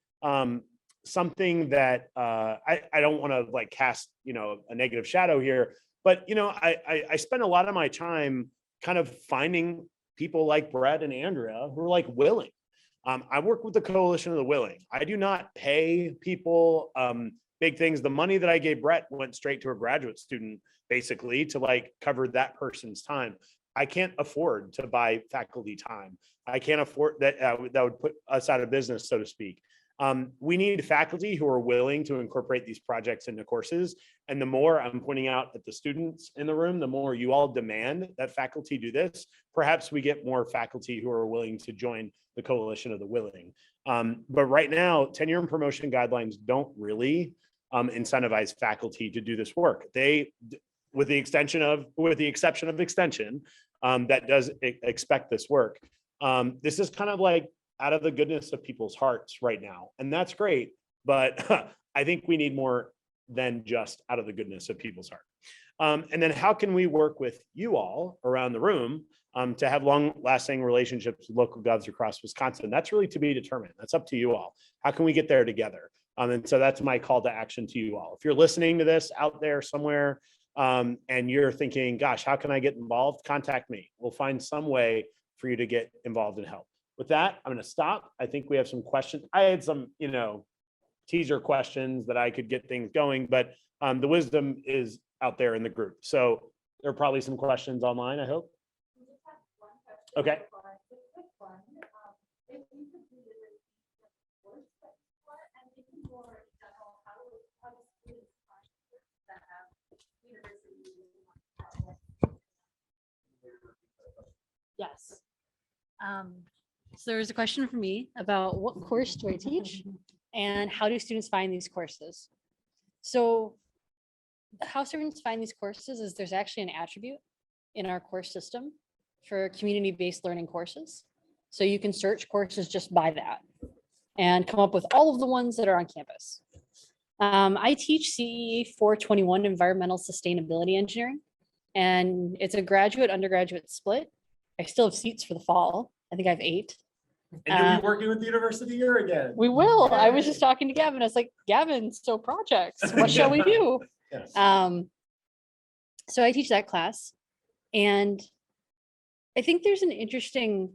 S1: something that I don't want to like cast, a negative shadow here, but, I spend a lot of my time kind of finding people like Brett and Andrea who are like willing. I work with the Coalition of the Willing. I do not pay people big things. The money that I gave Brett went straight to a graduate student, basically, to like cover that person's time. I can't afford to buy faculty time. I can't afford that. That would put us out of business, so to speak. We need faculty who are willing to incorporate these projects into courses. And the more I'm pointing out at the students in the room, the more you all demand that faculty do this, perhaps we get more faculty who are willing to join the Coalition of the Willing. But right now, tenure and promotion guidelines don't really incentivize faculty to do this work. They, with the exception of extension, that does expect this work. This is kind of like out of the goodness of people's hearts right now. And that's great, but I think we need more than just out of the goodness of people's heart. And then how can we work with you all around the room to have long-lasting relationships with local govs across Wisconsin? That's really to be determined. That's up to you all. How can we get there together? And so that's my call to action to you all. If you're listening to this out there somewhere and you're thinking, gosh, how can I get involved? Contact me. We'll find some way for you to get involved and help. With that, I'm going to stop. I think we have some questions. I had some, teaser questions that I could get things going, but the wisdom is out there in the group. So there are probably some questions online, I hope. Okay.
S2: Yes. So there was a question for me about what course do I teach and how do students find these courses? So how students find these courses is there's actually an attribute in our course system for community-based learning courses. So you can search courses just by that and come up with all of the ones that are on campus. I teach CE 421 Environmental Sustainability Engineering, and it's a graduate undergraduate split. I still have seats for the fall. I think I have 8.
S1: And you'll be working with the UniverCity Year again.
S2: We will. I was just talking to Gavin. I was like, Gavin, so projects, what shall we do?
S1: Yes.
S2: So I teach that class, and I think there's an interesting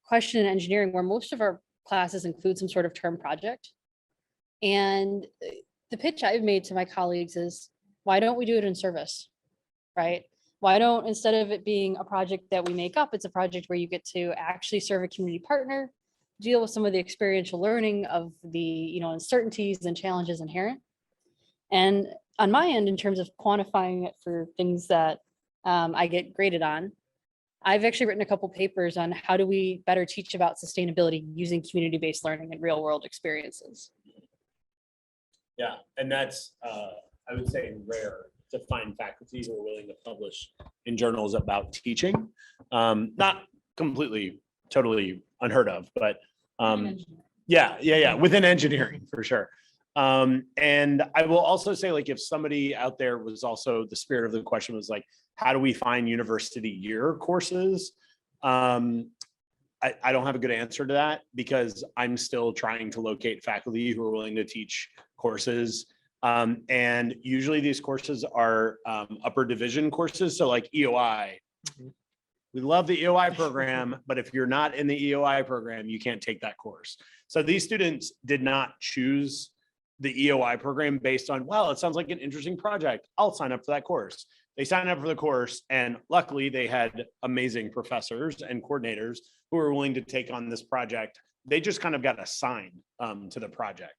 S2: question in engineering where most of our classes include some sort of term project. And the pitch I've made to my colleagues is, why don't we do it in service, right? Why don't, instead of it being a project that we make up, it's a project where you get to actually serve a community partner, deal with some of the experiential learning of the, uncertainties and challenges inherent. And on my end, in terms of quantifying it for things that I get graded on, I've actually written a couple papers on how do we better teach about sustainability using community-based learning and real world experiences.
S1: Yeah, and that's, I would say, rare to find faculty who are willing to publish in journals about teaching. Not completely, totally unheard of, but yeah, within engineering for sure. And I will also say, like, if somebody out there was also, the spirit of the question was like, how do we find UniverCity Year courses? I don't have a good answer to that because I'm still trying to locate faculty who are willing to teach courses. And usually these courses are upper division courses. So like EOI, we love the EOI program, but if you're not in the EOI program, you can't take that course. So these students did not choose the EOI program based on, well, it sounds like an interesting project, I'll sign up for that course. They signed up for the course, and luckily they had amazing professors and coordinators who were willing to take on this project. They just kind of got assigned to the project.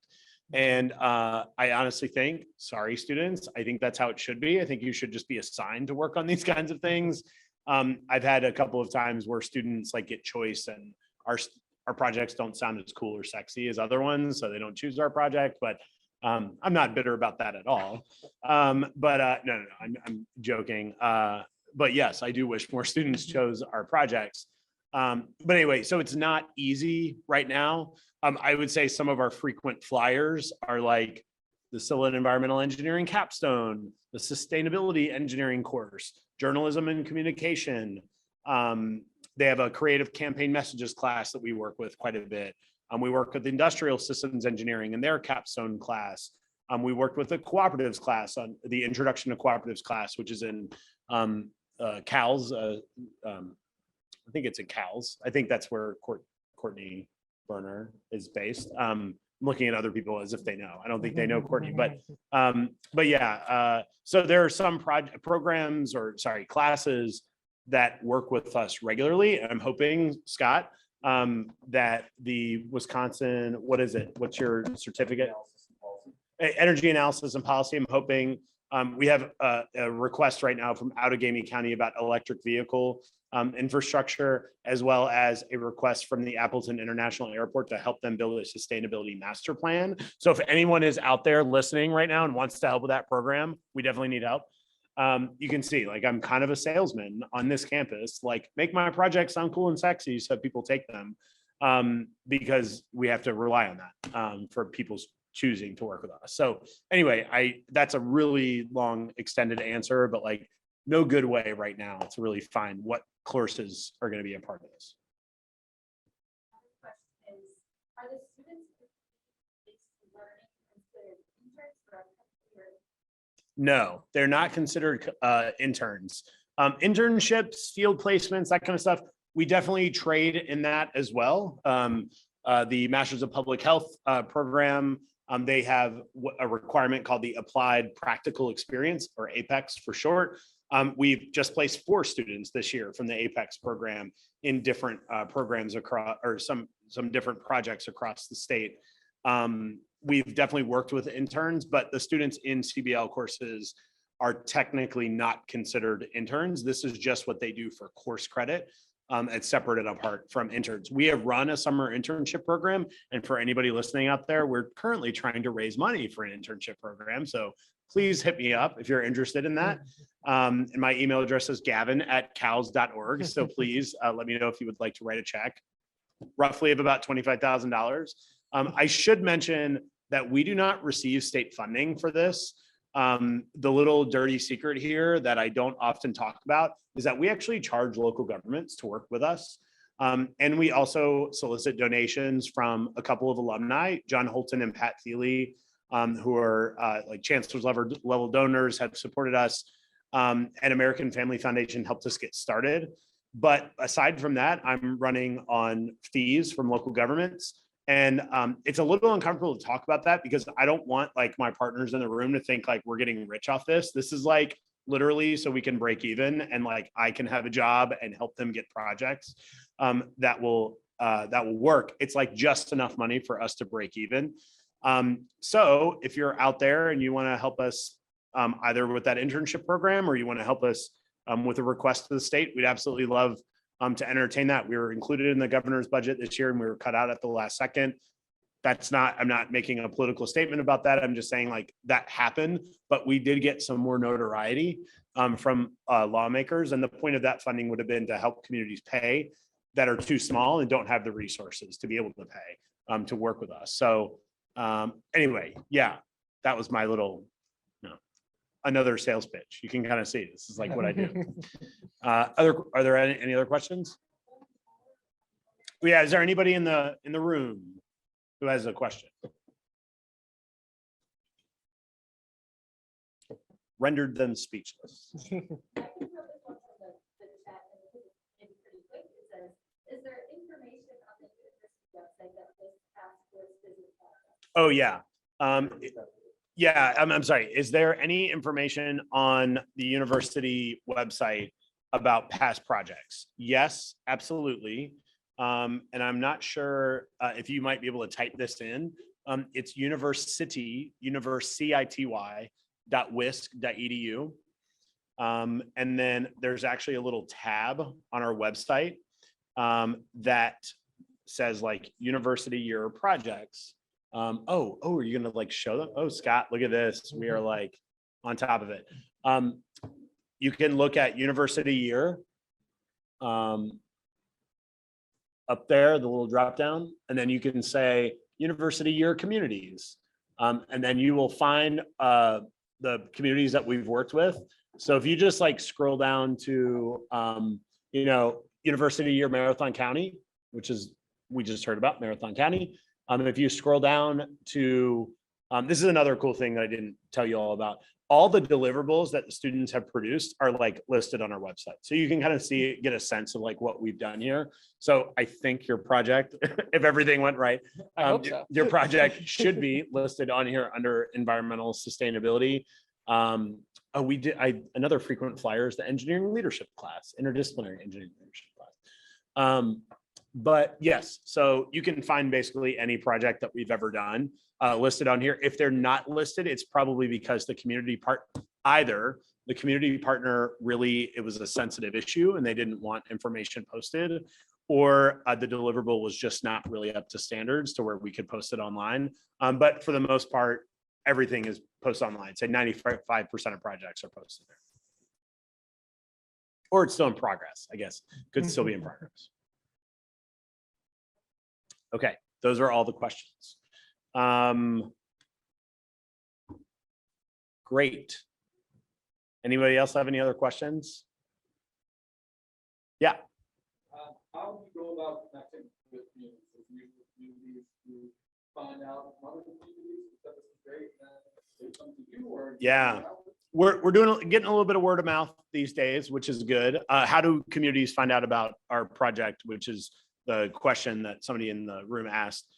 S1: And I honestly think, sorry, students, I think that's how it should be. I think you should just be assigned to work on these kinds of things. I've had a couple of times where students like get choice, and our projects don't sound as cool or sexy as other ones, so they don't choose our project. But I'm not bitter about that at all. No, I'm joking. But yes, I do wish more students chose our projects. But anyway, so it's not easy right now. I would say some of our frequent flyers are like the Civil and Environmental Engineering capstone, the Sustainability Engineering course, Journalism and Communication. They have a Creative Campaign Messages class that we work with quite a bit. We work with Industrial Systems Engineering in their capstone class. We worked with the Cooperatives class on the Introduction to Cooperatives class, which is in CALS. I think it's in CALS. I think that's where Courtney Berner is based. I'm looking at other people as if they know. I don't think they know Courtney, but yeah. So there are some programs or classes that work with us regularly. And I'm hoping, Scott, that the Wisconsin, what is it? What's your certificate? Energy Analysis and Policy. I'm hoping we have a request right now from Outagamie County about electric vehicle infrastructure, as well as a request from the Appleton International Airport to help them build a sustainability master plan. So if anyone is out there listening right now and wants to help with that program, we definitely need help. You can see, like, I'm kind of a salesman on this campus, like, make my projects sound cool and sexy so people take them, because we have to rely on that for people's choosing to work with us. So anyway, that's a really long extended answer, but like, no good way right now to really find what courses are going to be a part of this.
S6: Are the students learning considered interns or?
S1: No, they're not considered interns. Internships, field placements, that kind of stuff, we definitely trade in that as well. The Masters of Public Health program, they have a requirement called the Applied Practical Experience, or APEX for short. We've just placed 4 students this year from the APEX program in different programs across, or some different projects across the state. We've definitely worked with interns, but the students in CBL courses are technically not considered interns. This is just what they do for course credit. It's separate and apart from interns. We have run a summer internship program, and for anybody listening out there, we're currently trying to raise money for an internship program. So please hit me up if you're interested in that. And my email address is gavin@cals.org. So please let me know if you would like to write a check, roughly of about $25,000. I should mention that we do not receive state funding for this. The little dirty secret here that I don't often talk about is that we actually charge local governments to work with us. And we also solicit donations from a couple of alumni, John Holton and Pat Thiele, who are like chancellor's level donors, have supported us. And American Family Foundation helped us get started. But aside from that, I'm running on fees from local governments. And it's a little uncomfortable to talk about that because I don't want like my partners in the room to think like we're getting rich off this. This is like literally so we can break even and like I can have a job and help them get projects that will work. It's like just enough money for us to break even. So if you're out there and you want to help us either with that internship program or you want to help us with a request to the state, we'd absolutely love to entertain that. We were included in the governor's budget this year and we were cut out at the last second. I'm not making a political statement about that. I'm just saying like that happened, but we did get some more notoriety from lawmakers. And the point of that funding would have been to help communities pay that are too small and don't have the resources to be able to pay to work with us. So anyway, yeah, that was my little, another sales pitch. You can kind of see this is like what I do. Are there any other questions? Yeah, is there anybody in the room who has a question? Rendered them speechless.
S6: Is there information on the university website that this task force visit?
S1: Oh yeah. Yeah, I'm sorry. Is there any information on the university website about past projects? Yes, absolutely. And I'm not sure if you might be able to type this in. It's universicity.wisc.edu. And then there's actually a little tab on our website that says like University Year projects. Are you gonna like show them? Oh, Scott, look at this. We are like on top of it. You can look at UniverCity Year up there, the little drop down, and then you can say University Year communities. And then you will find the communities that we've worked with. So if you just like scroll down to, UniverCity Year Marathon County, which is, we just heard about Marathon County. If you scroll down to, this is another cool thing that I didn't tell you all about. All the deliverables that the students have produced are like listed on our website. So you can kind of see, get a sense of like what we've done here. So I think your project, if everything went right,
S4: I hope so.
S1: your project should be listed on here under environmental sustainability. We did another frequent flyer is the engineering leadership class, interdisciplinary engineering leadership class. But yes, so you can find basically any project that we've ever done listed on here. If they're not listed, it's probably because the community partner really, it was a sensitive issue and they didn't want information posted, or the deliverable was just not really up to standards to where we could post it online. But for the most part, everything is posted online. Say 95% of projects are posted there. Or it's still in progress, I guess. Could still be in progress. Okay, those are all the questions. Great. Anybody else have any other questions? Yeah.
S7: How do you go about connecting with communities to find out from other communities that this is great and they come to you, or?
S1: Yeah. We're getting a little bit of word of mouth these days, which is good. How do communities find out about our project, which is the question that somebody in the room asked.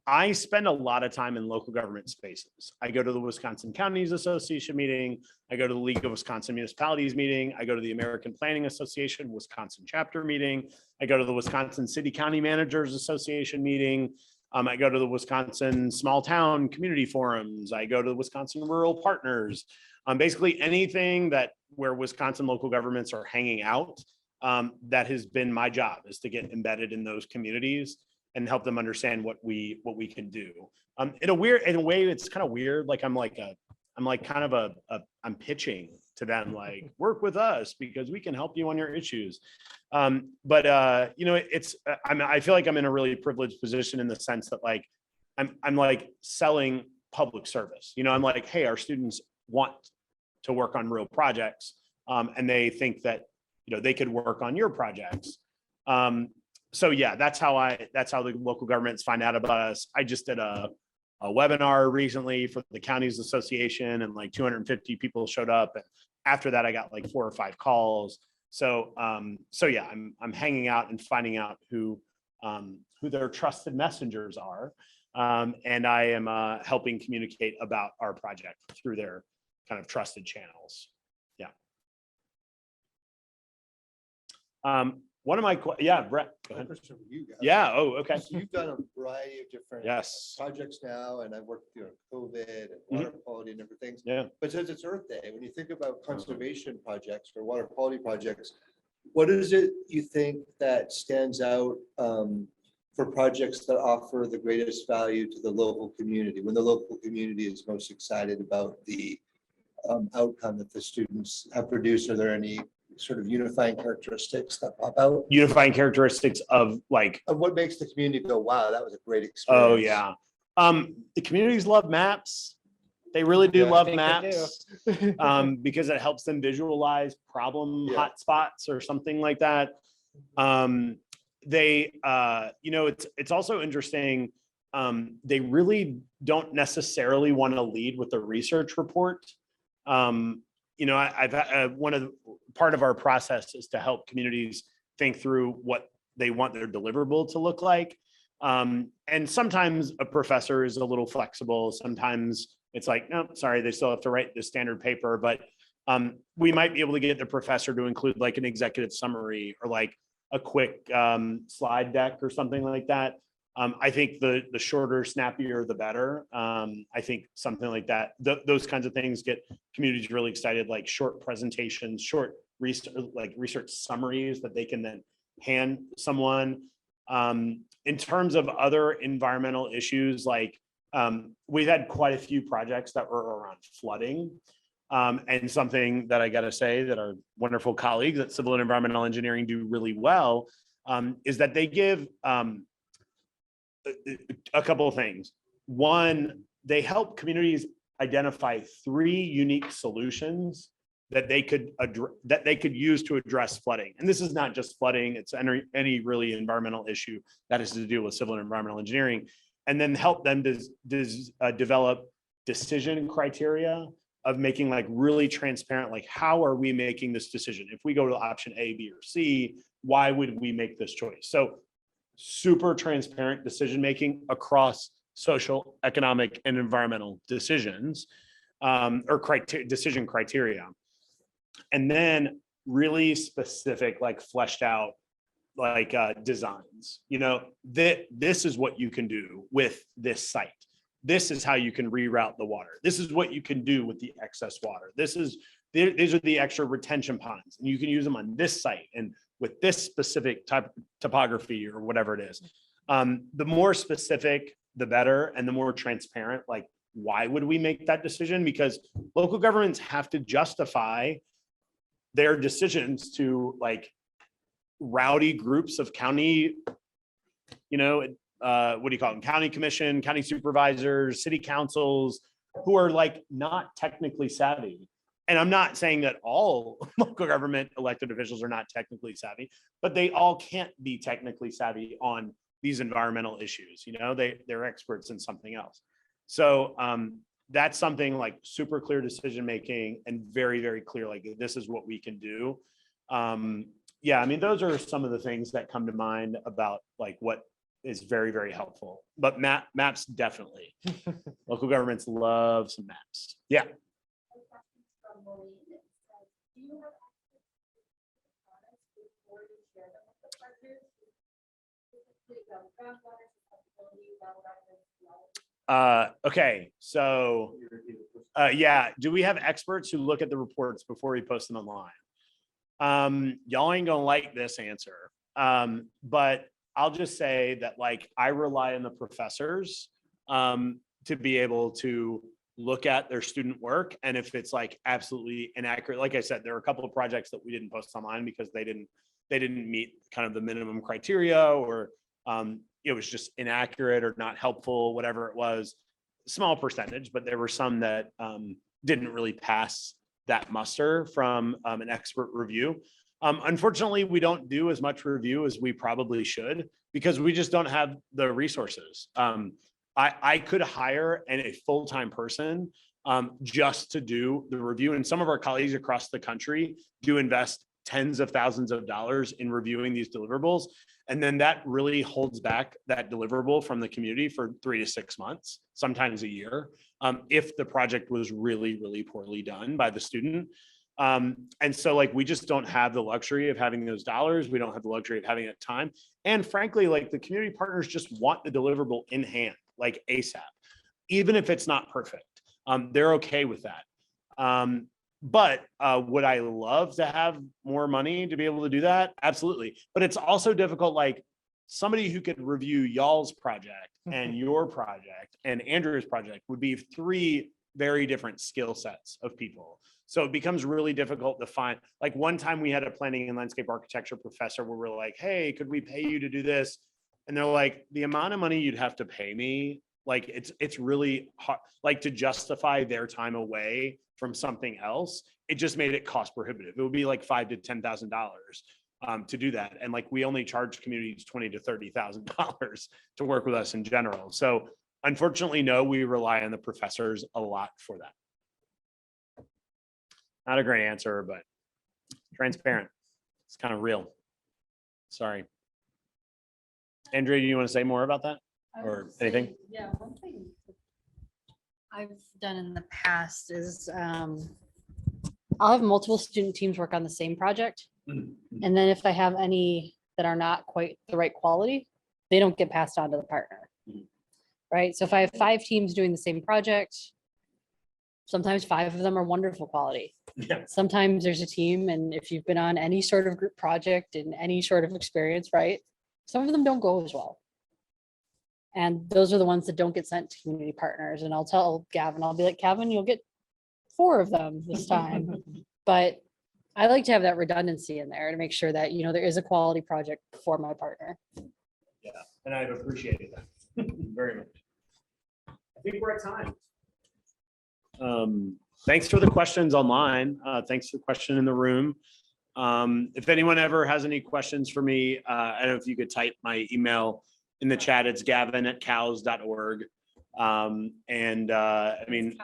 S1: I spend a lot of time in local government spaces. I go to the Wisconsin Counties Association meeting. I go to the League of Wisconsin Municipalities meeting. I go to the American Planning Association Wisconsin chapter meeting. I go to the Wisconsin City County Managers Association meeting. I go to the Wisconsin Small Town Community Forums. I go to the Wisconsin Rural Partners. Basically anything where Wisconsin local governments are hanging out. That has been my job, is to get embedded in those communities and help them understand what we can do. In a way, it's kind of weird. Like I'm pitching to them, like, work with us because we can help you on your issues. I feel like I'm in a really privileged position in the sense that like I'm like selling public service. I'm like, hey, our students want to work on real projects, and they think that they could work on your projects. So yeah, that's how the local governments find out about us. I just did a webinar recently for the Counties Association, and like 250 people showed up. And after that, I got like 4 or 5 calls. So yeah, I'm hanging out and finding out who their trusted messengers are. And I am helping communicate about our project through their kind of trusted channels. Yeah. One of my, Brett, go ahead.
S5: Question for you guys.
S1: Yeah. Oh, okay.
S5: So you've done a variety of different
S1: Yes.
S5: projects now, and I've worked through COVID and water quality and different things.
S1: Yeah.
S5: But since it's Earth Day, when you think about conservation projects or water quality projects, what is it you think that stands out for projects that offer the greatest value to the local community, when the local community is most excited about the outcome that the students have produced? Are there any sort of unifying characteristics that pop out?
S1: Unifying characteristics of like,
S5: Of what makes the community go, wow, that was a great experience?
S1: oh yeah. The communities love maps. They really do
S5: Yeah,
S1: love
S4: I
S1: maps because it helps them visualize problem
S5: Yeah.
S1: hotspots or something like that. It's also interesting. They really don't necessarily want to lead with a research report. Part of our process is to help communities think through what they want their deliverable to look like. And sometimes a professor is a little flexible. Sometimes it's like, no, sorry, they still have to write the standard paper, but we might be able to get the professor to include like an executive summary or like a quick slide deck or something like that. I think the shorter, snappier, the better. I think something like that, those kinds of things get communities really excited, like short presentations, short research summaries that they can then hand someone. In terms of other environmental issues, like we've had quite a few projects that were around flooding. And something that I got to say that our wonderful colleagues at Civil and Environmental Engineering do really well, is that they give a couple of things. one, they help communities identify 3 unique solutions that they could use to address flooding. And this is not just flooding, it's any really environmental issue that has to do with civil and environmental engineering, and then help them develop decision criteria of making like really transparent, like how are we making this decision? If we go to option A, B, or C, why would we make this choice? So super transparent decision-making across social, economic, and environmental decisions, or decision criteria. And then really specific, like fleshed out, like designs, this is what you can do with this site. This is how you can reroute the water. This is what you can do with the excess water. These are the extra retention ponds, and you can use them on this site and with this specific type of topography or whatever it is. The more specific, the better, and the more transparent, like why would we make that decision? Because local governments have to justify their decisions to like rowdy groups of county, what do you call them? County commission, county supervisors, city councils, who are like not technically savvy. And I'm not saying that all local government elected officials are not technically savvy, but they all can't be technically savvy on these environmental issues. They're experts in something else. So that's something like super clear decision-making and very, very clear, like this is what we can do. Yeah, I mean, those are some of the things that come to mind about like what is very, very helpful, but maps definitely. Local governments love some maps. Yeah.
S6: Do you have access to products before you share them with the partners? Specifically about groundwater, susceptibility, well.
S1: Okay, so yeah, do we have experts who look at the reports before we post them online? Y'all ain't gonna like this answer, but I'll just say that like I rely on the professors to be able to look at their student work, and if it's like absolutely inaccurate, like I said, there are a couple of projects that we didn't post online because they didn't meet kind of the minimum criteria, or it was just inaccurate or not helpful, whatever it was. Small percentage, but there were some that didn't really pass that muster from an expert review. Unfortunately, we don't do as much review as we probably should because we just don't have the resources. I could hire a full-time person just to do the review, and some of our colleagues across the country do invest tens of thousands of dollars in reviewing these deliverables. And then that really holds back that deliverable from the community for 3 to 6 months, sometimes a year, if the project was really, really poorly done by the student. And so like, we just don't have the luxury of having those dollars. We don't have the luxury of having that time. And frankly, like the community partners just want the deliverable in hand, like ASAP, even if it's not perfect. They're okay with that. But would I love to have more money to be able to do that? Absolutely. But it's also difficult, like somebody who could review y'all's project and your project and Andrew's project would be 3 very different skill sets of people. So it becomes really difficult to find. Like one time we had a planning and landscape architecture professor where we're like, hey, could we pay you to do this? And they're like, the amount of money you'd have to pay me, like it's really hard, like to justify their time away from something else. It just made it cost prohibitive. It would be like $5,000 to $10,000 to do that. And like, we only charge communities $20,000 to $30,000 to work with us in general. So unfortunately, no, we rely on the professors a lot for that. Not a great answer, but transparent. It's kind of real. Sorry. Andrea, do you want to say more about that or anything?
S2: Yeah, one thing I've done in the past is I'll have multiple student teams work on the same project. And then if I have any that are not quite the right quality, they don't get passed on to the partner. Right. So if I have 5 teams doing the same project, sometimes 5 of them are wonderful quality.
S1: Yeah.
S2: Sometimes there's a team, and if you've been on any sort of group project and any sort of experience, right, some of them don't go as well. And those are the ones that don't get sent to community partners. And I'll tell Gavin, I'll be like, Gavin, you'll get 4 of them this time. But I like to have that redundancy in there to make sure that, there is a quality project for my partner.
S1: Yeah, and I've appreciated that very much. think we're at time. Thanks for the questions online. Thanks for the question in the room. If anyone ever has any questions for me, I don't know if you could type my email in the chat. It's gavin@cows.org. I mean,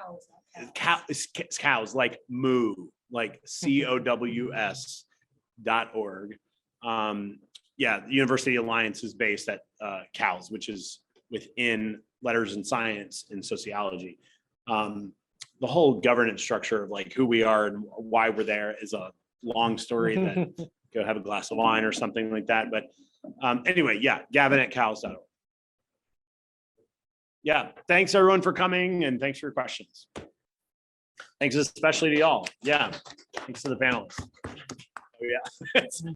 S1: it's cows like moo, like COWS.org. Yeah, the University Alliance is based at COWS, which is within letters and science and sociology. The whole governance structure of like who we are and why we're there is a long story that go have a glass of wine or something like that. But anyway, yeah, Gavin@cows.org. Yeah, thanks everyone for coming and thanks for your questions. Thanks especially to y'all. Yeah, thanks to the panelists. Oh yeah.